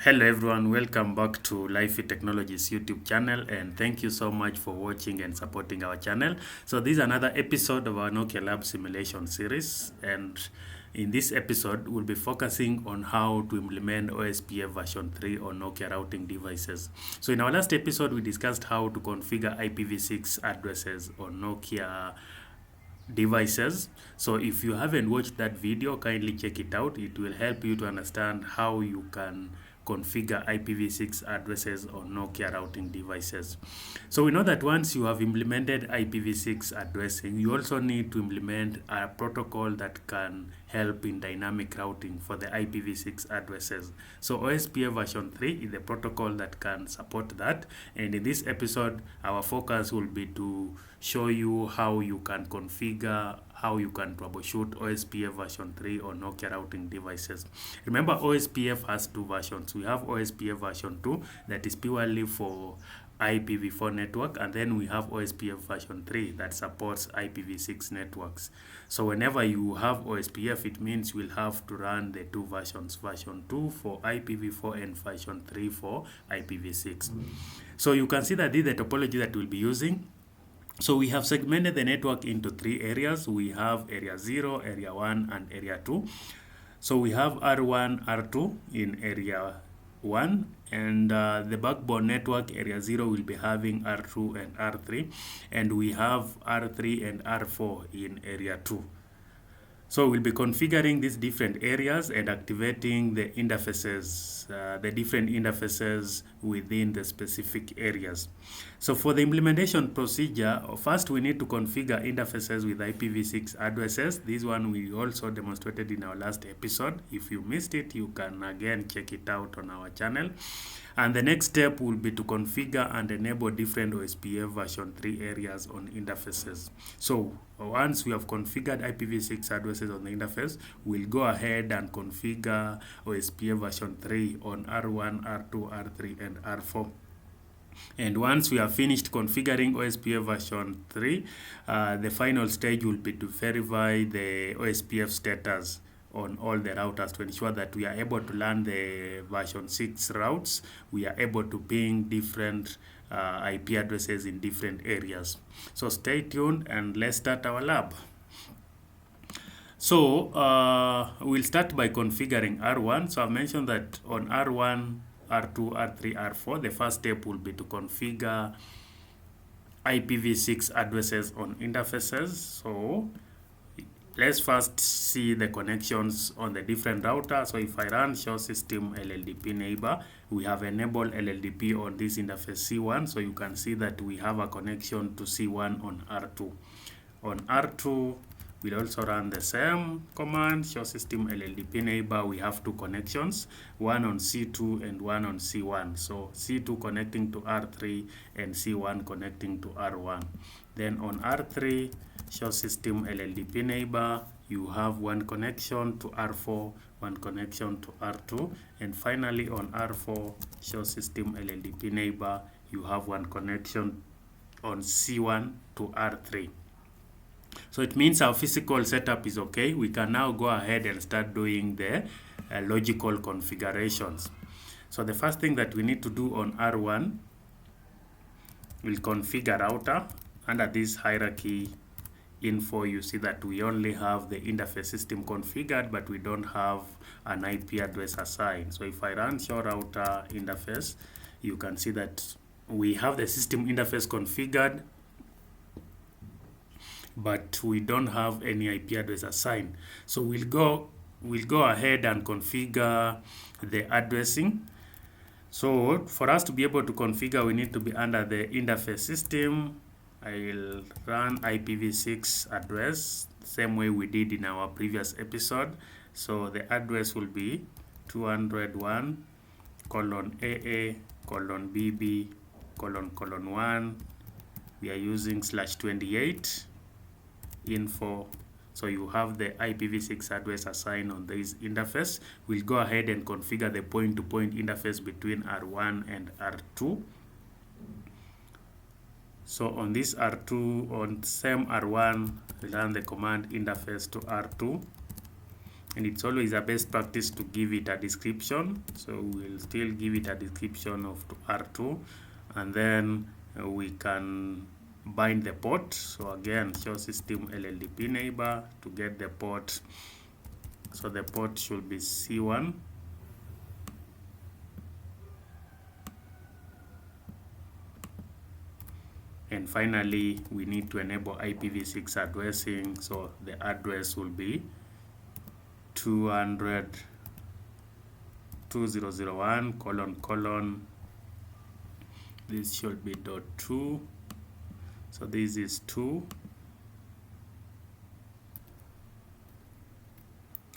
Hello everyone, welcome back to Life Technologies YouTube channel, and thank you so much for watching and supporting our channel. So this is another episode of our Nokia Lab simulation series, and in this episode we'll be focusing on how to implement OSPF version 3 on Nokia routing devices. So in our last episode we discussed how to configure IPv6 addresses on Nokia devices. So if you haven't watched that video, kindly check it out. It will help you to understand how you can configure IPv6 addresses on Nokia routing devices. So we know that once you have implemented IPv6 addressing, you also need to implement a protocol that can help in dynamic routing for the IPv6 addresses. So OSPF version 3 is the protocol that can support that, and in this episode our focus will be to show you how you can configure, how you can troubleshoot OSPF version 3 on Nokia routing devices. Remember, OSPF has two versions. We have OSPF version 2 that is purely for IPv4 network, and then we have OSPF version 3 that supports IPv6 networks. So whenever you have OSPF, it means we'll have to run the two versions, version 2 for IPv4 and version 3 for IPv6. So you can see that this is the topology that we'll be using. So we have segmented the network into three areas. We have area 0, area 1, and area 2. So we have R1, R2 in area 1, and the backbone network area 0 will be having R2 and R3, and we have R3 and R4 in area 2. So we'll be configuring these different areas and activating the interfaces, the different interfaces within the specific areas. So for the implementation procedure, first we need to configure interfaces with IPv6 addresses. This one we also demonstrated in our last episode. If you missed it, you can again check it out on our channel. And the next step will be to configure and enable different OSPF version 3 areas on interfaces. So once we have configured IPv6 addresses on the interface, we'll go ahead and configure OSPF version 3 on R1, R2, R3, and R4. And once we have finished configuring OSPF version 3, the final stage will be to verify the OSPF status on all the routers to ensure that we are able to learn the version 6 routes. We are able to ping different IP addresses in different areas. So stay tuned and let's start our lab. So we'll start by configuring R1. So I've mentioned that on R1, R2, R3, R4, the first step will be to configure IPv6 addresses on interfaces. So let's first see the connections on the different routers. So if I run show system LLDP neighbor, we have enabled LLDP on this interface C1. So you can see that we have a connection to C1 on R2. On R2, we'll also run the same command, show system LLDP neighbor. We have two connections, one on C2 and one on C1. So C2 connecting to R3 and C1 connecting to R1. Then on R3, show system LLDP neighbor, you have one connection to R4, one connection to R2, and finally on R4, show system LLDP neighbor, you have one connection on C1 to R3. So it means our physical setup is okay. We can now go ahead and start doing the logical configurations. So the first thing that we need to do on R1, we'll configure router. Under this hierarchy info, you see that we only have the interface system configured, but we don't have an IP address assigned. So if I run show router interface, you can see that we have the system interface configured, but we don't have any IP address assigned. So we'll go ahead and configure the addressing. So for us to be able to configure, we need to be under the interface system. I'll run IPv6 address, same way we did in our previous episode. So the address will be 201.AA:BB:1. We are using /28 info. So you have the IPv6 address assigned on this interface. We'll go ahead and configure the point-to-point interface between R1 and R2. So on this R2, on same R1, we run the command interface to R2. and it's always a best practice to give it a description. So we'll still give it a description of R2, and then we can bind the port. So again, show system LLDP neighbor to get the port. So the port should be C1. And finally, we need to enable IPv6 addressing. So the address will be 200.2001::. This should be .2. So this is 2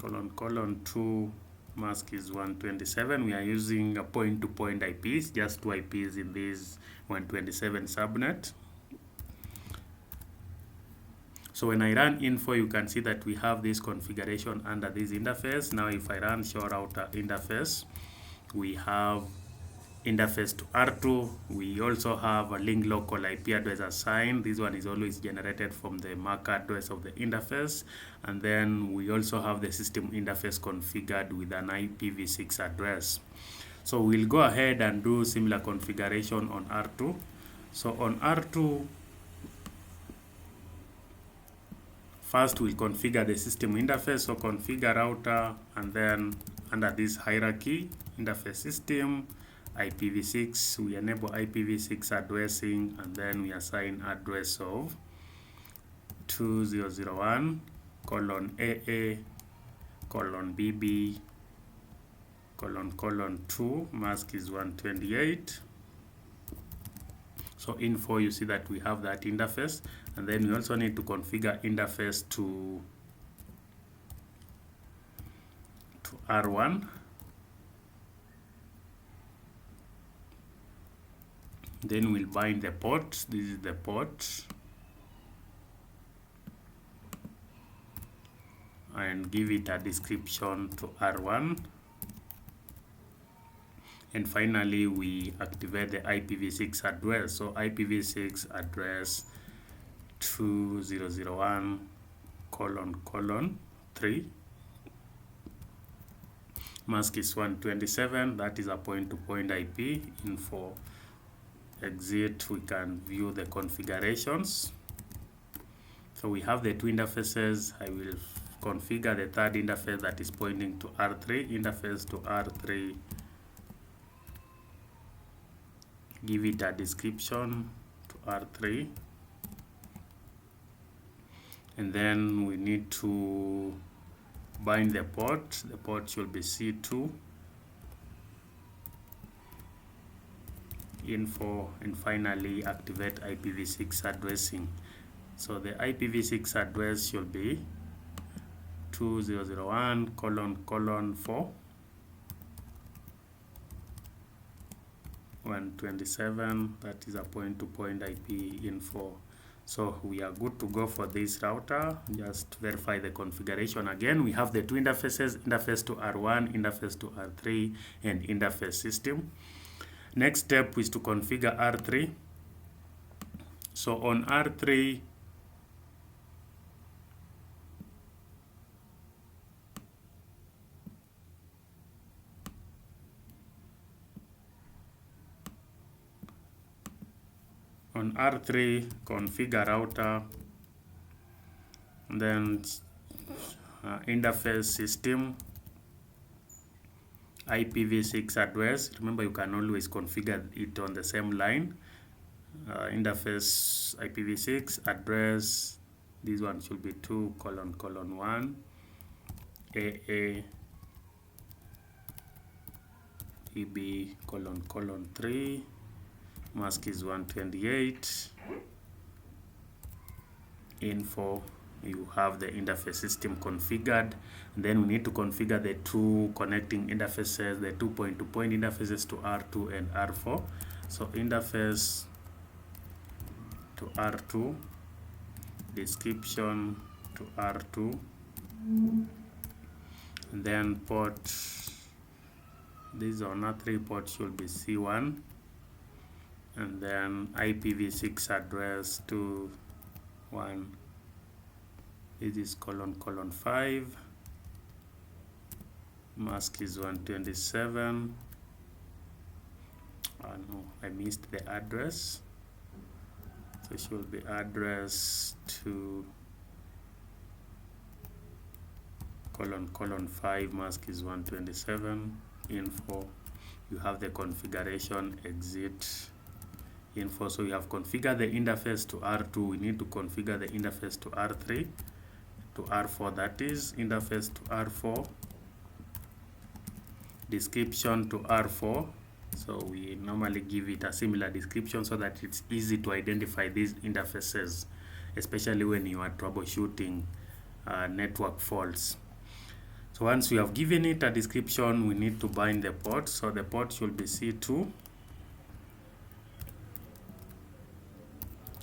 ::2. Mask is 127. We are using a point-to-point IPs, just 2 IPs in this 127 subnet. So when I run info, you can see that we have this configuration under this interface. Now if I run show router interface, we have interface to R2. We also have a link local IP address assigned. This one is always generated from the MAC address of the interface. And then we also have the system interface configured with an IPv6 address. So we'll go ahead and do similar configuration on R2. So on R2, first we'll configure the system interface. So configure router, and then under this hierarchy, interface system, IPv6, we enable IPv6 addressing, and then we assign address of 2001::BB::2, mask is 128. So info, you see that we have that interface, and then we also need to configure interface to R1. Then we'll bind the port. This is the port, and give it a description to R1. And finally, we activate the IPv6 address. So IPv6 address 2001::3. Mask is 127. That is a point-to-point IP. Info exit, we can view the configurations. So we have the 2 interfaces. I will configure the 3rd interface that is pointing to R3. Interface to R3. Give it a description to R3. And then we need to bind the port. The port should be C2. Info, and finally activate IPv6 addressing. So the IPv6 address should be 2001::4. 127. That is a point-to-point IP info. So we are good to go for this router. Just verify the configuration again. We have the 2 interfaces, interface to R1, interface to R3, and interface system. Next step is to configure R3. So on R3, configure router, then interface system, IPv6 address. Remember, you can always configure it on the same line. Interface IPv6 address, this one should be 2::1 AA EB::3. Mask is 128. Info, you have the interface system configured. Then we need to configure the 2 connecting interfaces, the 2 point-to-point interfaces to R2 and R4. So interface to R2, description to R2, and then port, this on R3 port should be C1, and then IPv6 address to 1, this is ::5, mask is 127. No, I missed the address. So it should be address to ::5, mask is 127. Info, you have the configuration, exit info. So you have configured the interface to R2. We need to configure the interface to R3, to R4, that is, interface to R4, description to R4. So we normally give it a similar description so that it's easy to identify these interfaces, especially when you are troubleshooting network faults. So once we have given it a description, we need to bind the port. So the port should be C2.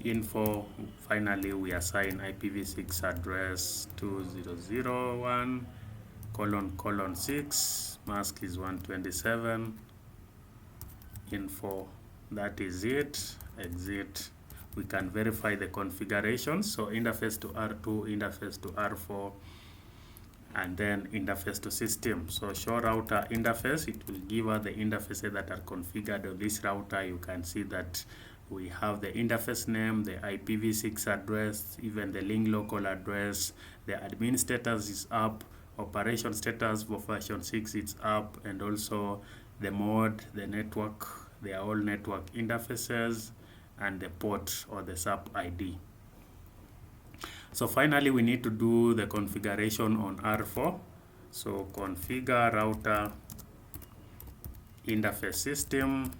Info, finally we assign IPv6 address 2001::6, mask is 127. Info, that is it, exit. We can verify the configuration. So interface to R2, interface to R4, and then interface to system. So show router interface, it will give us the interfaces that are configured on this router. You can see that we have the interface name, the IPv6 address, even the link local address, the admin status is up, operation status for version 6 it's up, and also the mode, the network, they are all network interfaces, and the port or the sub ID. So finally we need to do the configuration on R4. So configure router interface system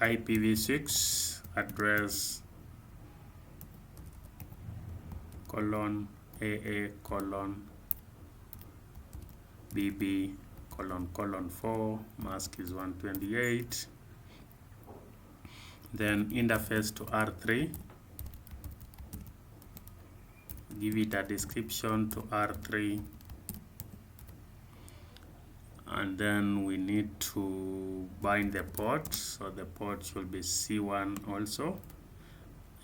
IPv6 address :AA::BB::4, mask is 128. Then interface to R3, give it a description to R3, and then we need to bind the port. So the port should be C1 also,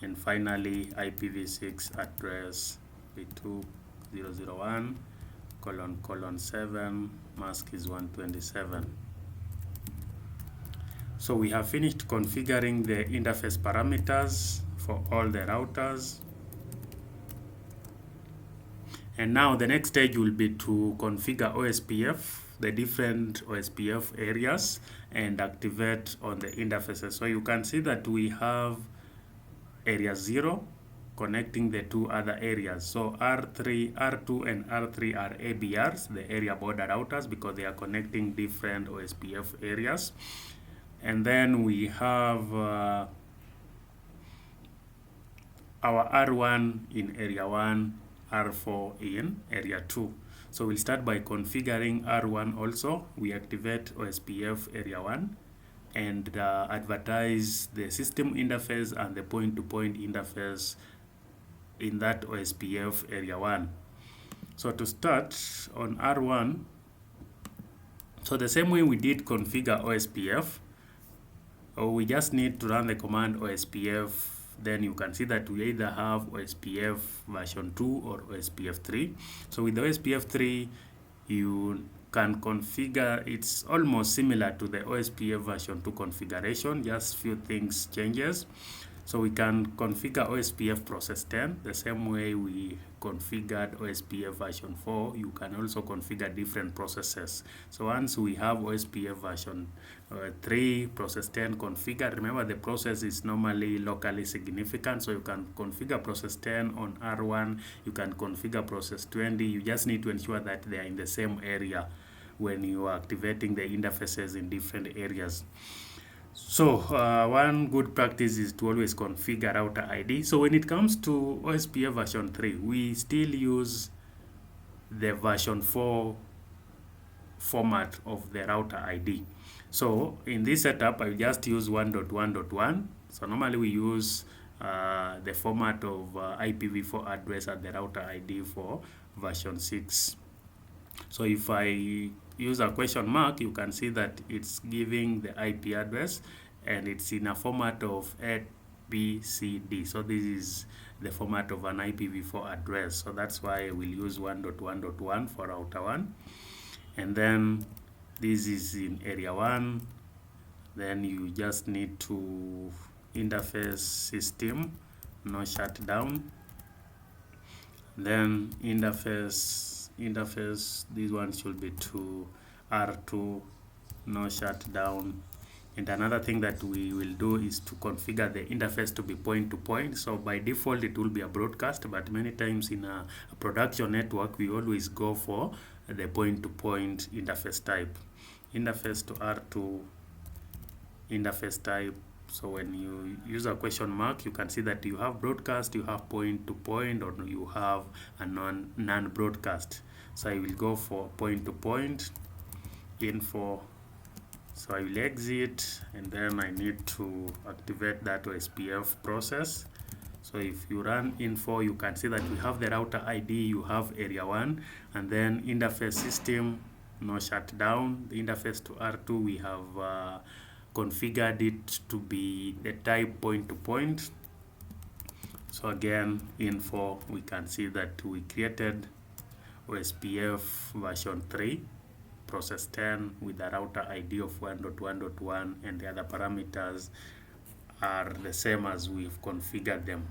and finally IPv6 address B2001::7, mask is 127. So we have finished configuring the interface parameters for all the routers. And now the next stage will be to configure OSPF, the different OSPF areas, and activate on the interfaces. So you can see that we have area 0 connecting the two other areas. So R2 and R3 are ABRs, the area border routers, because they are connecting different OSPF areas. And then we have our R1 in area 1, R4 in area 2. So we'll start by configuring R1 also. We activate OSPF area 1 and advertise the system interface and the point-to-point interface in that OSPF area 1. So to start on R1, so the same way we did configure OSPF, we just need to run the command OSPF. Then you can see that we either have OSPF version 2 or OSPF3. So with the OSPF3, you can configure, it's almost similar to the OSPF version 2 configuration, just few things changes. So we can configure OSPF process 10 the same way we configured OSPF version 4. You can also configure different processes. So once we have OSPF version 3 process 10 configured, remember the process is normally locally significant, so you can configure process 10 on R1, you can configure process 20. You just need to ensure that they are in the same area when you are activating the interfaces in different areas. So one good practice is to always configure router ID. So when it comes to OSPF version 3, we still use the version 4 format of the router ID. So in this setup, I just use 1.1.1. So normally we use the format of IPv4 address at the router ID for version 6. So if I use a question mark, you can see that it's giving the IP address and it's in a format of ABCD. So this is the format of an IPv4 address. So that's why we'll use 1.1.1 for router 1. And then this is in area 1. Then you just need to interface system, no shutdown. Then interface, this one should be to R2, no shutdown. And another thing that we will do is to configure the interface to be point-to-point. So by default, it will be a broadcast, but many times in a production network, we always go for the point-to-point interface type. Interface to R2, interface type. So when you use a question mark, you can see that you have broadcast, you have point-to-point, or you have a non-broadcast. So I will go for point-to-point, info. So I will exit, and then I need to activate that OSPF process. So if you run info, you can see that we have the router ID, you have area 1, and then interface system, no shutdown. The interface to R2, we have configured it to be the type point-to-point. So again, info, we can see that we created OSPF version 3. Process 10 with the router ID of 1.1.1, and the other parameters are the same as we've configured them.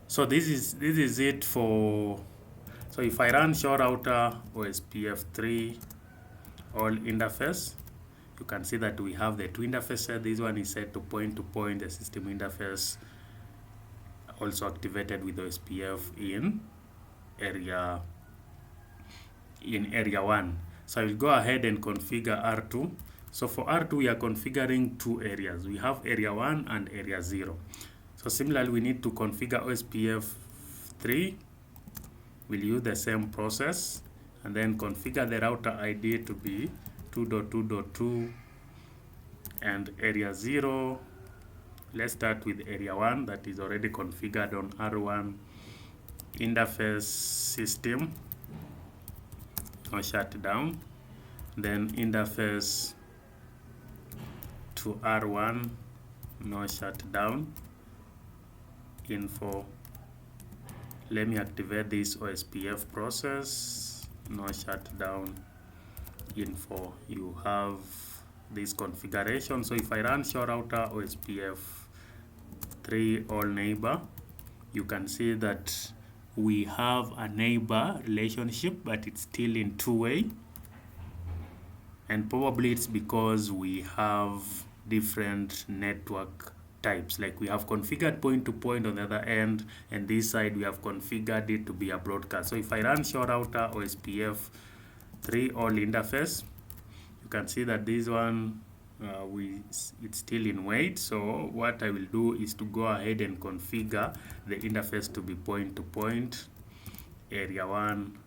So this is it for. So if I run show router OSPF3 all interface, you can see that we have the two interfaces. This one is set to point-to-point. The system interface also activated with OSPF in area 1. So I will go ahead and configure R2. So for R2, we are configuring two areas. We have area 1 and area 0. So similarly, we need to configure OSPF3. We'll use the same process and then configure the router ID to be 2.2.2 and area 0. Let's start with area 1 that is already configured on R1. Interface system, no shutdown. Then interface to R1, no shutdown. Info. Let me activate this OSPF process, no shutdown. Info. You have this configuration. So if I run show router OSPF3 all neighbor, you can see that we have a neighbor relationship, but it's still in two-way. And probably it's because we have different network types. Like we have configured point-to-point on the other end, and this side we have configured it to be a broadcast. So if I run show router OSPF3 all interface, you can see that this one it's still in wait. So what I will do is to go ahead and configure the interface to be point-to-point. Area 1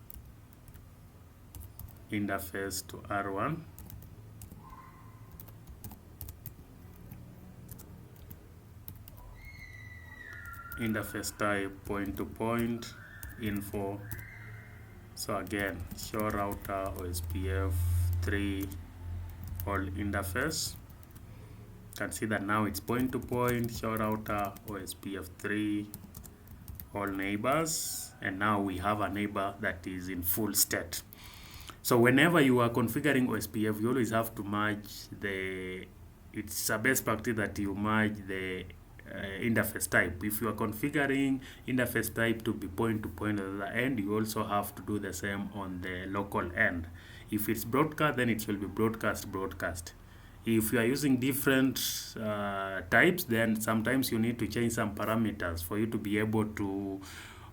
interface to R1. Interface type point-to-point. Info. So again, show router OSPF3 all interface. You can see that now it's point-to-point. Show router OSPF3 all neighbors, and now we have a neighbor that is in full state. So whenever you are configuring OSPF, you always have to merge it's a best practice that you merge the interface type. If you are configuring interface type to be point-to-point at the end, you also have to do the same on the local end. If it's broadcast, then it will be broadcast. If you are using different types, then sometimes you need to change some parameters for you to be able to,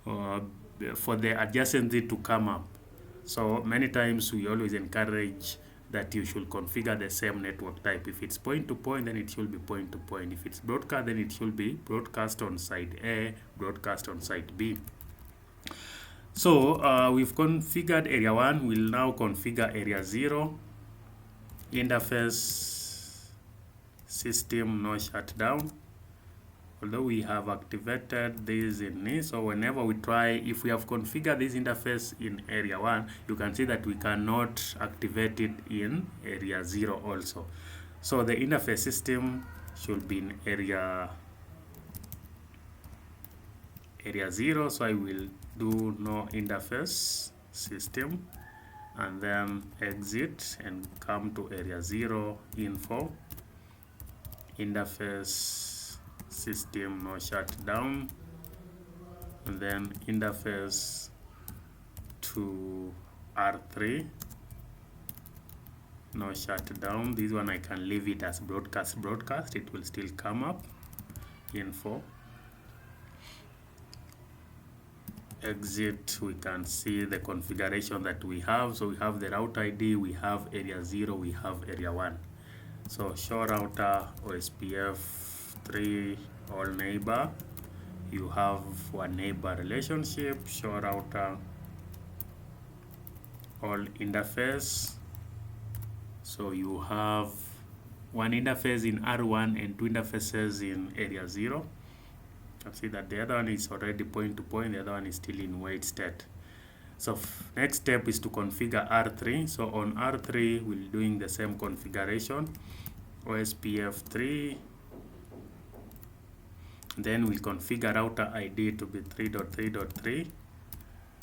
for the adjacency to come up. So many times we always encourage that you should configure the same network type. If it's point-to-point, then it should be point-to-point. If it's broadcast, then it should be broadcast on site A, broadcast on site B. So we've configured area 1. We'll now configure area 0. Interface system, no shutdown. Although we have activated this in this, so whenever we try, if we have configured this interface in area 1, you can see that we cannot activate it in area 0 also. So the interface system should be in area area 0, so I will do no interface system and then exit and come to area 0 info interface system no shutdown, and then interface to R3 no shutdown. This one I can leave it as broadcast, it will still come up. Info exit, we can see the configuration that we have. So we have the route ID, we have area 0, we have area 1. So show router OSPF3 all neighbor, you have one neighbor relationship. Show router all interface, so you have one interface in R1 and two interfaces in area 0. You can see that the other one is already point to point, the other one is still in wait state. So next step is to configure R3. So on R3 we're doing the same configuration, OSPF3, then we'll configure router ID to be 3.3.3,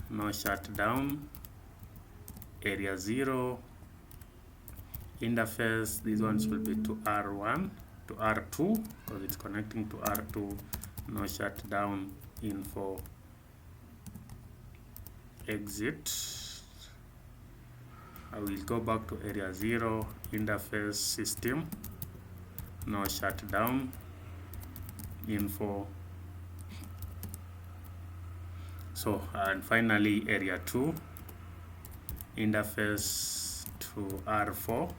no shutdown, area 0, interface, these ones will be to R1, to R2, because it's connecting to R2, no shutdown, info, exit. I will go back to area 0, interface system, no shutdown, info. So, and finally area 2, interface to R4,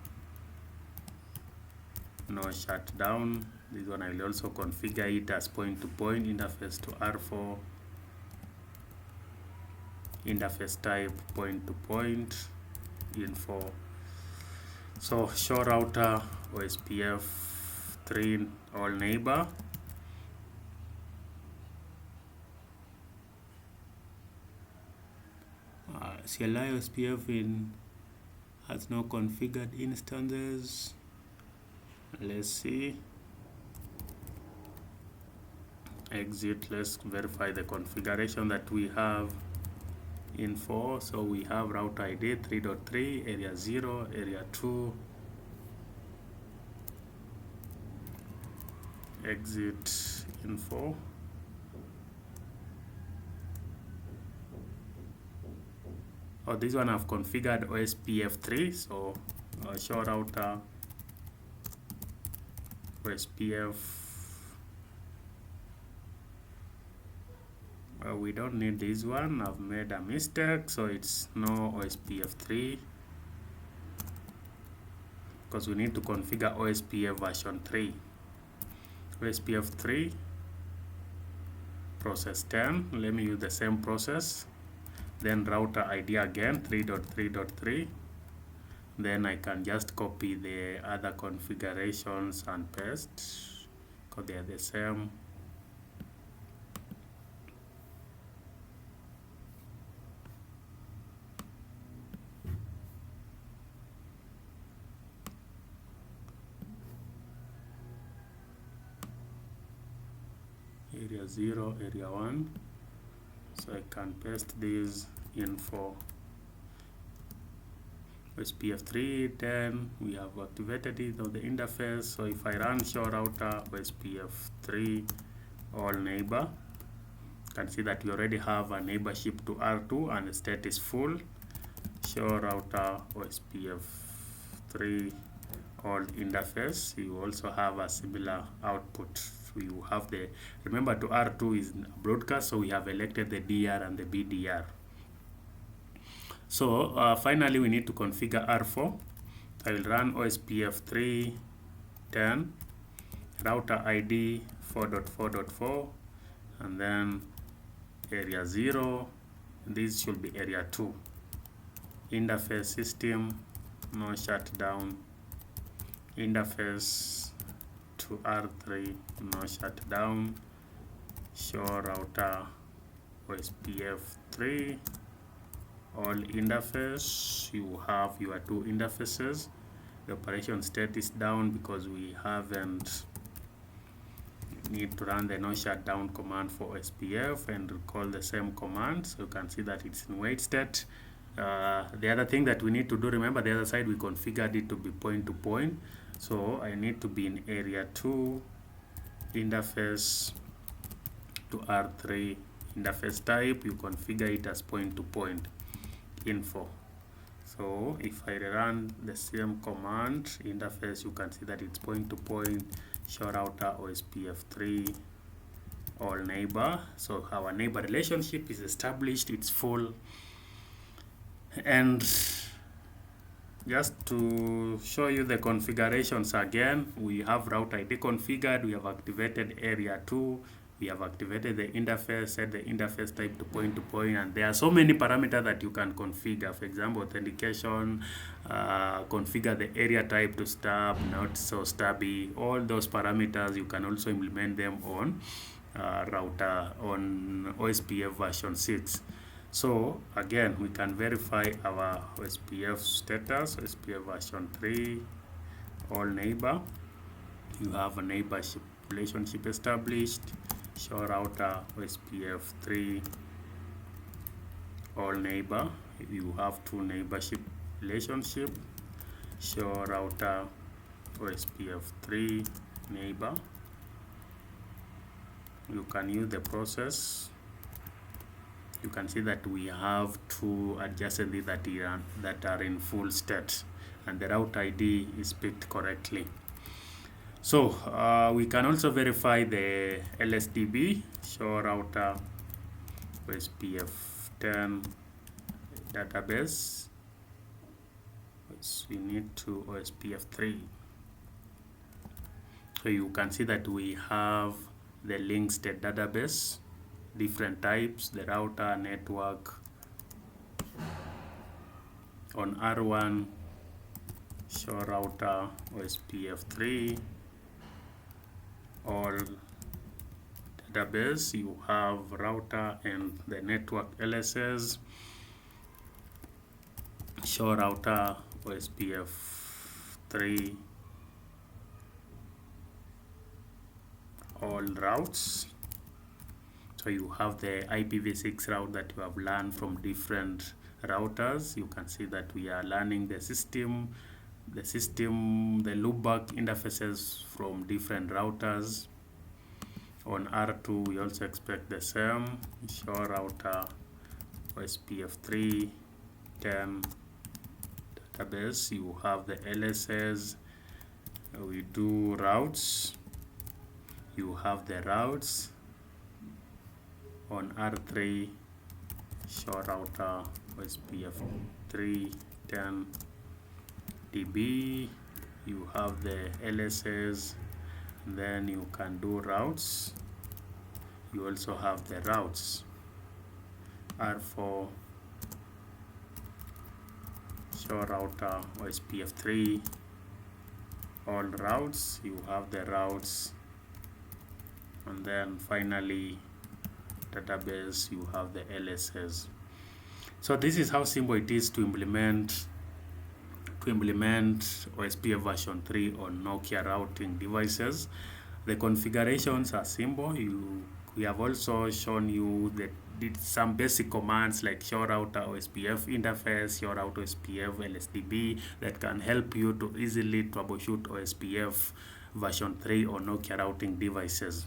no shutdown. This one I will also configure it as point to point, interface to R4, interface type point to point, info. So show router OSPF3 all neighbor, CLI OSPF in has no configured instances. Let's see, exit, let's verify the configuration that we have. Info, so we have route ID 3.3, area 0, area 2, exit, info. Oh, this one I've configured OSPF3, so show router OSPF. We don't need this one, I've made a mistake, so it's no OSPF3, because we need to configure OSPF version 3. OSPF3 process 10, let me use the same process, then router ID again 3.3.3, then I can just copy the other configurations and paste because they are the same. Area 0, area 1, so I can paste this info. OSPF3 10, we have activated it on the interface, so if I run show router OSPF3 all neighbor, you can see that we already have a neighborship to R2 and the state is full. Show router OSPF3 all interface, you also have a similar output. You have the, remember to R2 is broadcast, so we have elected the DR and the BDR. So finally we need to configure R4. I will run OSPF3 10, router ID 4.4.4, and then area 0, this should be area 2, interface system, no shutdown, interface to R3, no shutdown, show router OSPF3 all interface. You have your two interfaces. The operation state is down because we haven't need to run the no shutdown command for OSPF and recall the same command. So you can see that it's in wait state. The other thing that we need to do, remember the other side we configured it to be point to point. So I need to be in area 2, interface to R3, interface type, you configure it as point to point info. So if I run the same command, interface, you can see that it's point to point, show router OSPF3 all neighbor. So our neighbor relationship is established, it's full. And just to show you the configurations again, we have route ID configured, we have activated area 2, we have activated the interface, set the interface type to point, and there are so many parameters that you can configure. For example, authentication, configure the area type to stub, not so stubby. All those parameters, you can also implement them on router on OSPF version 6. So again, we can verify our OSPF status, OSPF version 3, all neighbor. You have a neighborship relationship established, show router OSPF3, all neighbor. You have 2 neighborship relationship, show router OSPF3 neighbor. You can use the process. You can see that we have 2 adjacencies that are in full state, and the route ID is picked correctly. So we can also verify the LSDB, show router OSPF10 database. We need to OSPF3. So you can see that we have the link state database, different types, the router, network. On R1, show router OSPF3, all database, you have router and the network LSS, show router OSPF3, all routes. So you have the IPv6 route that you have learned from different routers. You can see that we are learning the system, the loopback interfaces from different routers. On R2, we also expect the same, show router OSPF3 10 database. You have the LSS, we do routes, you have the routes. On R3, show router OSPF3 10 dB, you have the LSS, then you can do routes. You also have the routes. R4, show router OSPF3, all routes, you have the routes. And then finally, database, you have the LSS. So this is how simple it is to implement OSPF version 3 on Nokia routing devices. The configurations are simple. We have also shown you some basic commands like show router OSPF interface, show router OSPF LSDB that can help you to easily troubleshoot OSPF version 3 on Nokia routing devices.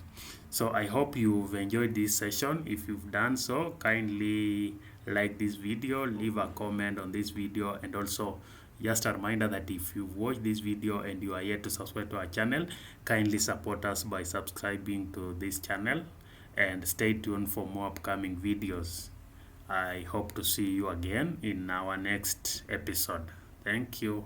So I hope you've enjoyed this session. If you've done so, kindly like this video, leave a comment on this video, and also just a reminder that if you've watched this video and you are yet to subscribe to our channel, kindly support us by subscribing to this channel and stay tuned for more upcoming videos. I hope to see you again in our next episode. Thank you.